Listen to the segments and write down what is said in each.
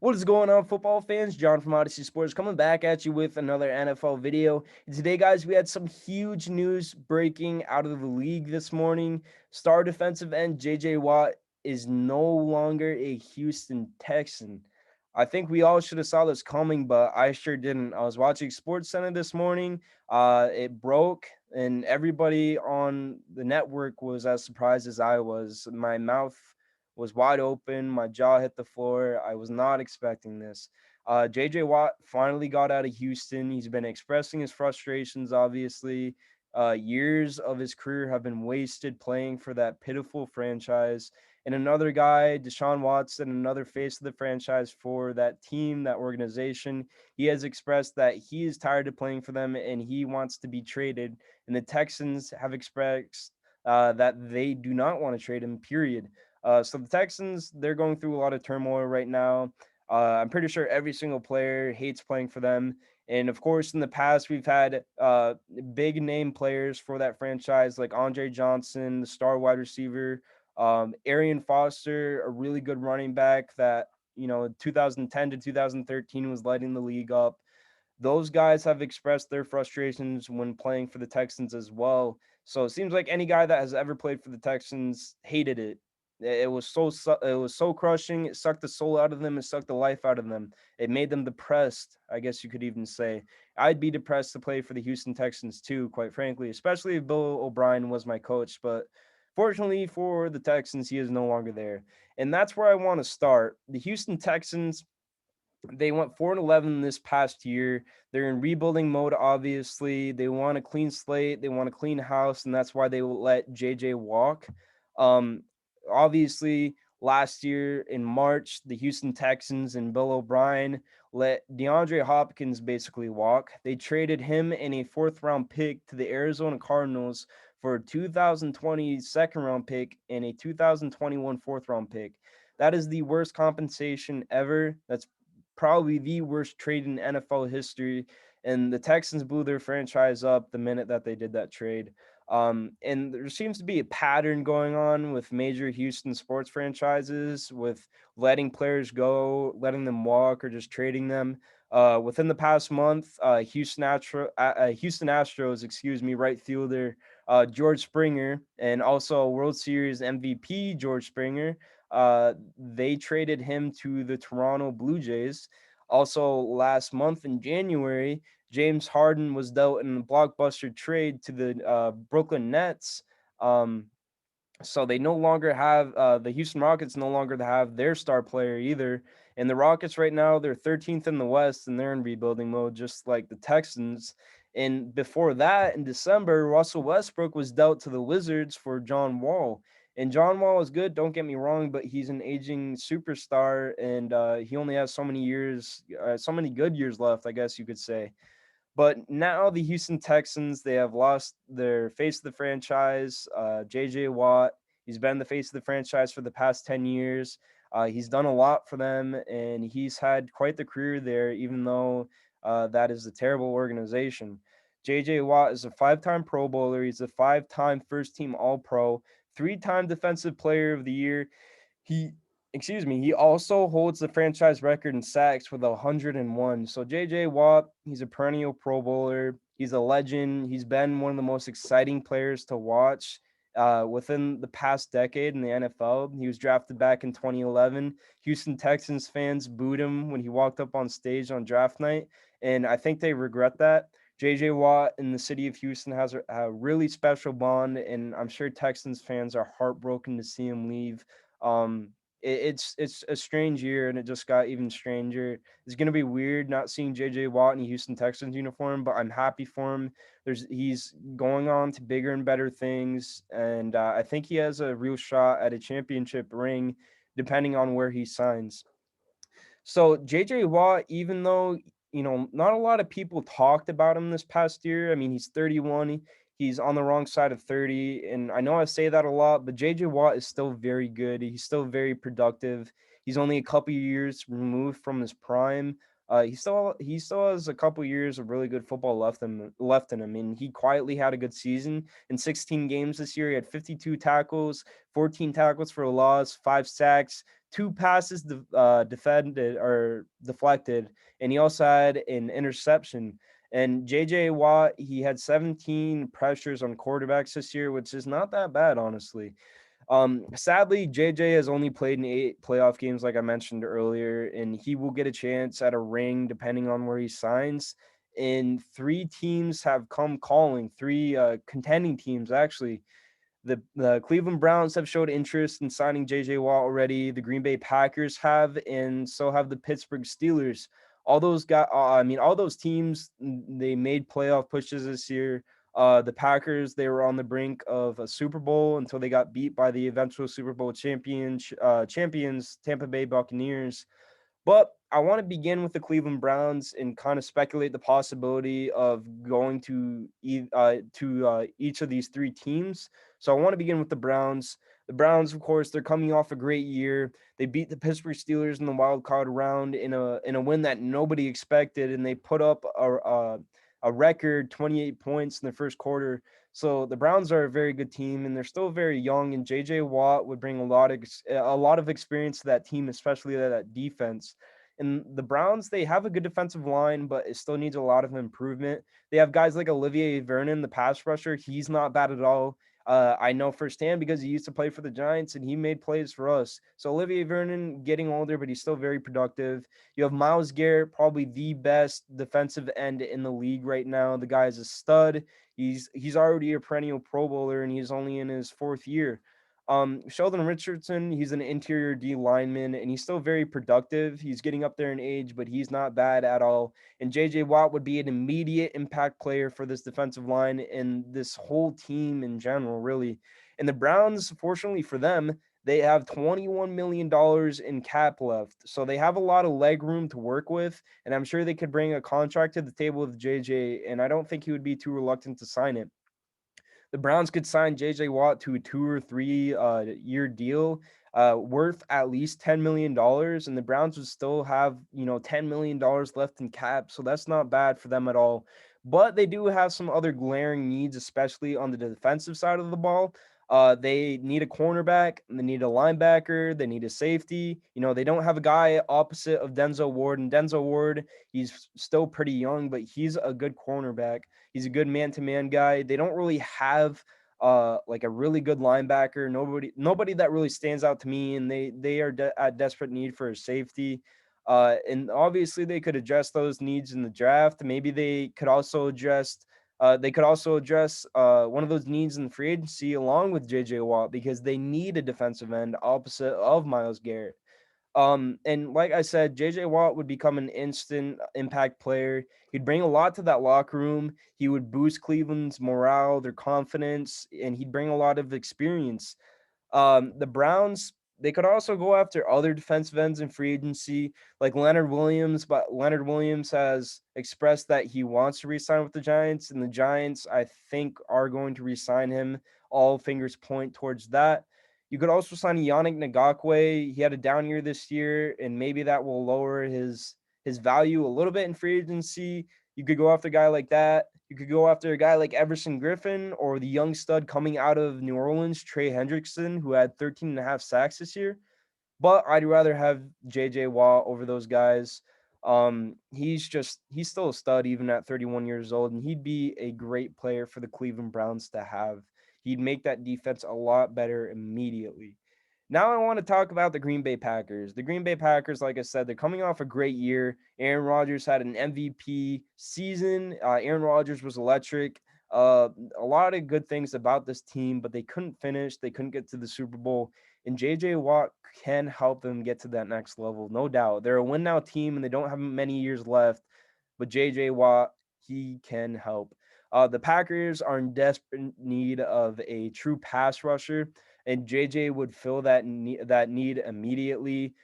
What is going on, football fans? John from Odyssey Sports coming back at you with another NFL video. And today, guys, we had some huge news breaking out of the league this morning. Star defensive end J.J. Watt is no longer a Houston Texan. I think we all should have saw this coming, but I sure didn't. I was watching Sports Center this morning. It broke, and everybody on the network was as surprised as I was. My mouth was wide open. My jaw hit the floor. I was not expecting this. JJ Watt finally got out of Houston. He's been expressing his frustrations, obviously. Years of his career have been wasted playing for that pitiful franchise. And another guy, Deshaun Watson, another face of the franchise for that team, that organization, he has expressed that he is tired of playing for them and he wants to be traded. And the Texans have expressed that they do not want to trade him, period. So the Texans, they're going through a lot of turmoil right now. I'm pretty sure every single player hates playing for them. And of course, in the past, we've had big name players for that franchise, like Andre Johnson, the star wide receiver, Arian Foster, a really good running back that, 2010 to 2013 was lighting the league up. Those guys have expressed their frustrations when playing for the Texans as well. So it seems like any guy that has ever played for the Texans hated it. It was so crushing. It sucked the soul out of them. It sucked the life out of them. It made them depressed, I guess you could even say. I'd be depressed to play for the Houston Texans too, quite frankly, especially if Bill O'Brien was my coach. But fortunately for the Texans, he is no longer there. And that's where I want to start. The Houston Texans, they went 4-11 this past year. They're in rebuilding mode, obviously. They want a clean slate, they want a clean house, and that's why they will let JJ walk. Um, Obviously, last year in March, the Houston Texans and Bill O'Brien let DeAndre Hopkins basically walk. They traded him and a fourth round pick to the Arizona Cardinals for a 2020 second round pick and a 2021 fourth round pick. That is the worst compensation ever. That's probably the worst trade in NFL history. And the Texans blew their franchise up the minute that they did that trade. And there seems to be a pattern going on with major Houston sports franchises with letting players go, letting them walk, or just trading them. Within the past month, Houston Astros, excuse me, right fielder George Springer, and also World Series MVP George Springer, they traded him to the Toronto Blue Jays. Also, last month in January, James Harden was dealt in a blockbuster trade to the Brooklyn Nets. Um, so they no longer have the Houston Rockets no longer have their star player either. And the Rockets right now, they're 13th in the West and they're in rebuilding mode, just like the Texans. And before that, in December, Russell Westbrook was dealt to the Wizards for John Wall. And John Wall is good, don't get me wrong, but he's an aging superstar, and he only has so many years, so many good years left, I guess you could say. But now the Houston Texans, they have lost their face of the franchise, JJ Watt. He's been the face of the franchise for the past 10 years. He's done a lot for them, and he's had quite the career there, even though that is a terrible organization. JJ Watt is a 5-time Pro Bowler. He's a 5-time first team All Pro, 3-time Defensive Player of the Year. He he also holds the franchise record in sacks with 101. So JJ Watt, he's a perennial Pro Bowler. He's a legend. He's been one of the most exciting players to watch within the past decade in the NFL. He was drafted back in 2011. Houston Texans fans booed him when he walked up on stage on draft night, and I think they regret that. JJ Watt in the city of Houston has a really special bond, and I'm sure Texans fans are heartbroken to see him leave. Um, it's a strange year, and it just got even stranger. It's gonna be weird not seeing JJ Watt in a Houston Texans uniform, but I'm happy for him. He's going on to bigger and better things, and I think he has a real shot at a championship ring, depending on where he signs. So JJ Watt, even though not a lot of people talked about him this past year. I mean, he's 31. He's on the wrong side of 30, and I know I say that a lot, but JJ Watt is still very good. He's still very productive. He's only a couple years removed from his prime. He still has a couple years of really good football left in him, and he quietly had a good season in 16 games this year. He had 52 tackles, 14 tackles for a loss, 5 sacks, 2 passes defended or deflected, and he also had an interception. And JJ Watt, he had 17 pressures on quarterbacks this year, which is not that bad, honestly. Sadly, JJ has only played in 8 playoff games, like I mentioned earlier, and he will get a chance at a ring depending on where he signs. And 3 teams have come calling, 3 contending teams actually. The Cleveland Browns have showed interest in signing JJ Watt already. The Green Bay Packers have, and so have the Pittsburgh Steelers. All those teams, they made playoff pushes this year. The Packers, they were on the brink of a Super Bowl until they got beat by the eventual Super Bowl champions, Tampa Bay Buccaneers. But I want to begin with the Cleveland Browns and kind of speculate the possibility of going to each of these 3 teams. So I want to begin with the Browns. The Browns, of course, they're coming off a great year. They beat the Pittsburgh Steelers in the wild card round in a win that nobody expected, and they put up a record 28 points in the first quarter. So the Browns are a very good team, and they're still very young. And JJ Watt would bring a lot of experience to that team, especially that defense. And the Browns, they have a good defensive line, but it still needs a lot of improvement. They have guys like Olivier Vernon, the pass rusher. He's not bad at all. I know firsthand because he used to play for the Giants and he made plays for us. So Olivier Vernon getting older, but he's still very productive. You have Myles Garrett, probably the best defensive end in the league right now. The guy is a stud. He's already a perennial Pro Bowler and he's only in his 4th year. Sheldon Richardson, he's an interior D lineman and he's still very productive. He's getting up there in age, but he's not bad at all. And JJ Watt would be an immediate impact player for this defensive line and this whole team in general, really. And the Browns, fortunately for them, they have $21 million in cap left. So they have a lot of leg room to work with. And I'm sure they could bring a contract to the table with JJ. And I don't think he would be too reluctant to sign it. The Browns could sign JJ Watt to a 2 or 3 year deal worth at least $10 million, and the Browns would still have $10 million left in cap, so that's not bad for them at all. But they do have some other glaring needs, especially on the defensive side of the ball. They need a cornerback, they need a linebacker, they need a safety. They don't have a guy opposite of Denzel Ward, and Denzel Ward, he's still pretty young, but he's a good cornerback. He's a good man-to-man guy. They don't really have like a really good linebacker. Nobody that really stands out to me, and they are at desperate need for a safety. And obviously they could address those needs in the draft. Maybe they could also address one of those needs in free agency along with JJ Watt because they need a defensive end opposite of Myles Garrett. And like I said, JJ Watt would become an instant impact player. He'd bring a lot to that locker room. He would boost Cleveland's morale, their confidence, and he'd bring a lot of experience. The Browns, they could also go after other defensive ends in free agency, like Leonard Williams, but Leonard Williams has expressed that he wants to re-sign with the Giants, and the Giants, I think, are going to re-sign him. All fingers point towards that. You could also sign Yannick Ngakwe. He had a down year this year, and maybe that will lower his value a little bit in free agency. You could go after a guy like that. You could go after a guy like Everson Griffin or the young stud coming out of New Orleans, Trey Hendrickson, who had 13 and a half sacks this year. But I'd rather have JJ Watt over those guys. He's still a stud even at 31 years old, and he'd be a great player for the Cleveland Browns to have. He'd make that defense a lot better immediately. Now I want to talk about the Green Bay Packers. The Green Bay Packers, like I said, they're coming off a great year. Aaron Rodgers had an MVP season. Aaron Rodgers was electric. A lot of good things about this team, but they couldn't finish. They couldn't get to the Super Bowl. And JJ Watt can help them get to that next level, no doubt. They're a win now team and they don't have many years left, but JJ Watt, he can help. The Packers are in desperate need of a true pass rusher, and JJ would fill that need immediately.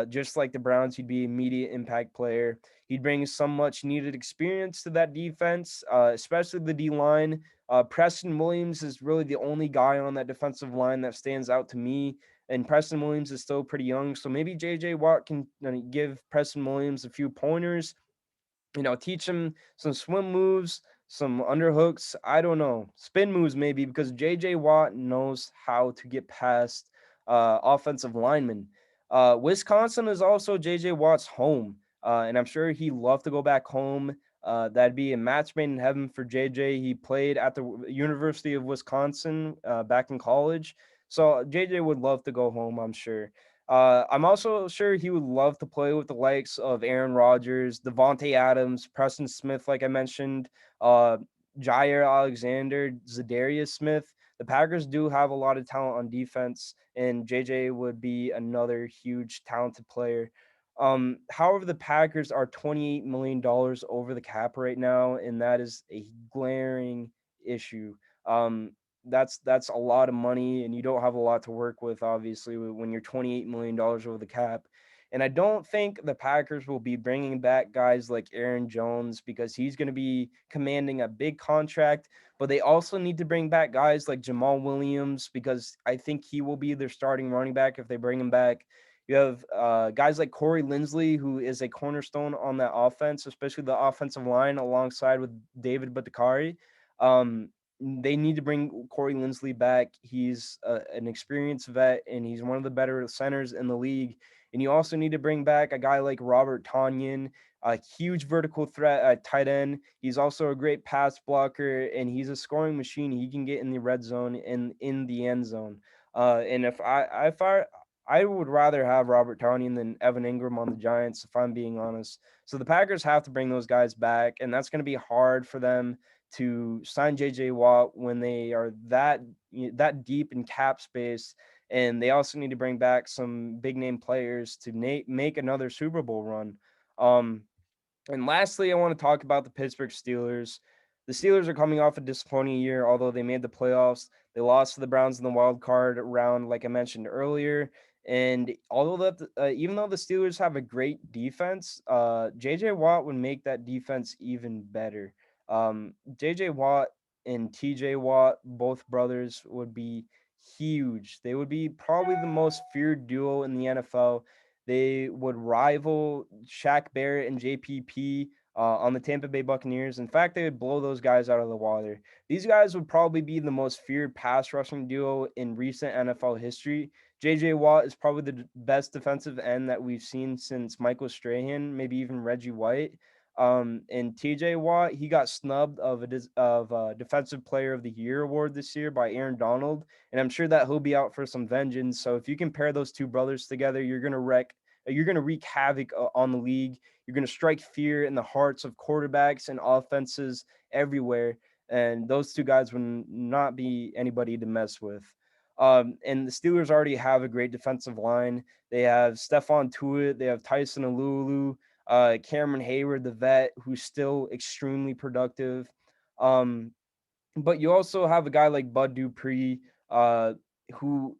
Just like the Browns, he'd be an immediate impact player. He'd bring some much needed experience to that defense, especially the D line. Preston Williams is really the only guy on that defensive line that stands out to me and Preston Williams is still pretty young. So maybe JJ Watt can give Preston Williams a few pointers, teach him some swim moves, some underhooks. I don't know, spin moves maybe, because JJ Watt knows how to get past offensive linemen. Wisconsin is also JJ Watt's home, and I'm sure he'd love to go back home. That'd be a match made in heaven for JJ. He played at the University of Wisconsin back in college, so JJ would love to go home, I'm sure. I'm also sure he would love to play with the likes of Aaron Rodgers, Devontae Adams, Preston Smith, like I mentioned, uh, Jair Alexander, Zadarius Smith. The Packers do have a lot of talent on defense, and JJ would be another huge talented player. However, the Packers are $28 million over the cap right now, and that is a glaring issue. Um, that's a lot of money, and you don't have a lot to work with, obviously, when you're $28 million over the cap. And I don't think the Packers will be bringing back guys like Aaron Jones, because he's going to be commanding a big contract. But they also need to bring back guys like Jamal Williams, because I think he will be their starting running back if they bring him back. You have guys like Corey Linsley, who is a cornerstone on that offense, especially the offensive line, alongside with David Batakari. Um, they need to bring Corey Linsley back. He's an experienced vet, and he's one of the better centers in the league. And you also need to bring back a guy like Robert Tonyan, a huge vertical threat at tight end. He's also a great pass blocker, and he's a scoring machine. He can get in the red zone and in the end zone. And if I would rather have Robert Tonyan than Evan Ingram on the Giants, if I'm being honest. So the Packers have to bring those guys back, and that's going to be hard for them to sign JJ Watt when they are that deep in cap space. And they also need to bring back some big name players to make another Super Bowl run. Um, and lastly, I want to talk about the Pittsburgh Steelers. The Steelers are coming off a disappointing year, although they made the playoffs. They lost to the Browns in the wild card round, like I mentioned earlier. And even though the Steelers have a great defense, JJ Watt would make that defense even better. JJ Watt and TJ Watt, both brothers, would be huge. They would be probably the most feared duo in the NFL. They would rival Shaq Barrett and JPP on the Tampa Bay Buccaneers. In fact, they would blow those guys out of the water. These guys would probably be the most feared pass rushing duo in recent NFL history. JJ Watt is probably the best defensive end that we've seen since Michael Strahan, maybe even Reggie White. And TJ Watt, he got snubbed of a Defensive Player of the Year award this year by Aaron Donald, and I'm sure that he'll be out for some vengeance. So if you can pair those two brothers together, you're gonna wreak havoc on the league. You're gonna strike fear in the hearts of quarterbacks and offenses everywhere, and those two guys would not be anybody to mess with. And the Steelers already have a great defensive line. They have Stephon Tuitt, they have Tyson Alulu, Cameron Hayward, the vet, who's still extremely productive. Um, but you also have a guy like Bud Dupree, who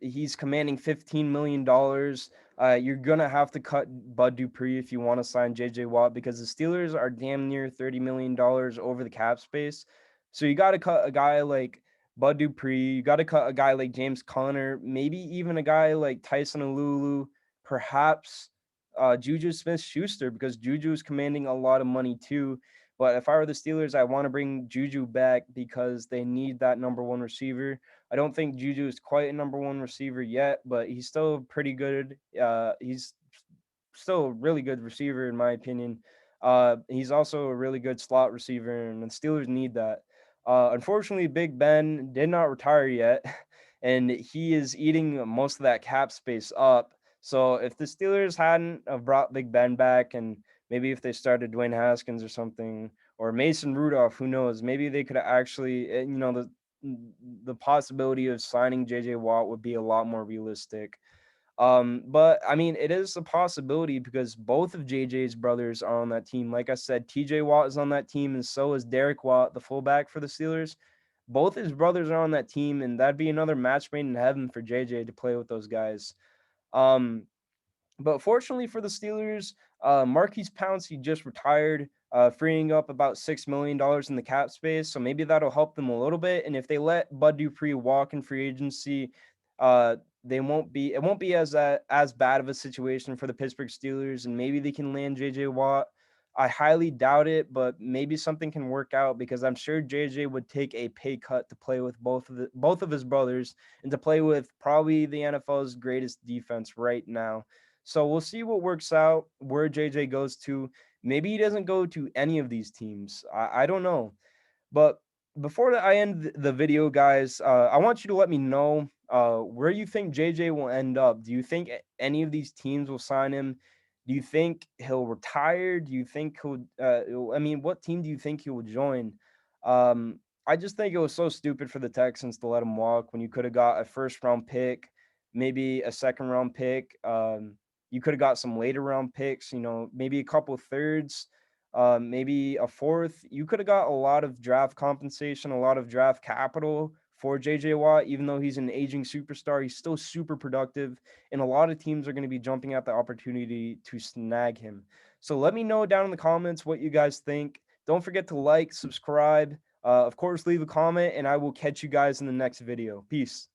he's commanding $15 million. You're gonna have to cut Bud Dupree if you want to sign JJ Watt, because the Steelers are damn near $30 million over the cap space. So you got to cut a guy like Bud Dupree. You got to cut a guy like James Conner, maybe even a guy like Tyson Alulu, perhaps Juju Smith-Schuster, because Juju is commanding a lot of money too. But if I were the Steelers, I want to bring Juju back because they need that number one receiver. I don't think Juju is quite a number one receiver yet, but he's still pretty good. He's still a really good receiver in my opinion. He's also a really good slot receiver, and the Steelers need that. Unfortunately, Big Ben did not retire yet, and he is eating most of that cap space up. So if the Steelers hadn't have brought Big Ben back, and maybe if they started Dwayne Haskins or something, or Mason Rudolph, who knows? Maybe they could actually, the possibility of signing JJ Watt would be a lot more realistic. But I mean, it is a possibility because both of JJ's brothers are on that team. Like I said, TJ Watt is on that team, and so is Derek Watt, the fullback for the Steelers. Both his brothers are on that team, and that'd be another match made in heaven for JJ to play with those guys. Um, but fortunately for the Steelers, Marquise Pouncey just retired, freeing up about $6 million in the cap space. So maybe that'll help them a little bit. And if they let Bud Dupree walk in free agency, uh, they won't be it won't be as bad of a situation for the Pittsburgh Steelers, and maybe they can land JJ Watt. I highly doubt it, but maybe something can work out because I'm sure JJ would take a pay cut to play with both of his brothers and to play with probably the NFL's greatest defense right now. So we'll see what works out, where JJ goes to. Maybe he doesn't go to any of these teams. I don't know. But before I end the video, guys, I want you to let me know where you think JJ will end up. Do you think any of these teams will sign him? Do you think he'll retire? Do you think he'll? I mean, what team do you think he will join? I just think it was so stupid for the Texans to let him walk when you could have got a first round pick, maybe a second round pick. You could have got some later round picks. You know, maybe a couple thirds, maybe a fourth. You could have got a lot of draft compensation, a lot of draft capital for JJ Watt, even though he's an aging superstar. He's still super productive, and a lot of teams are going to be jumping at the opportunity to snag him. So let me know down in the comments what you guys think. Don't forget to like, subscribe, of course, leave a comment, and I will catch you guys in the next video. Peace.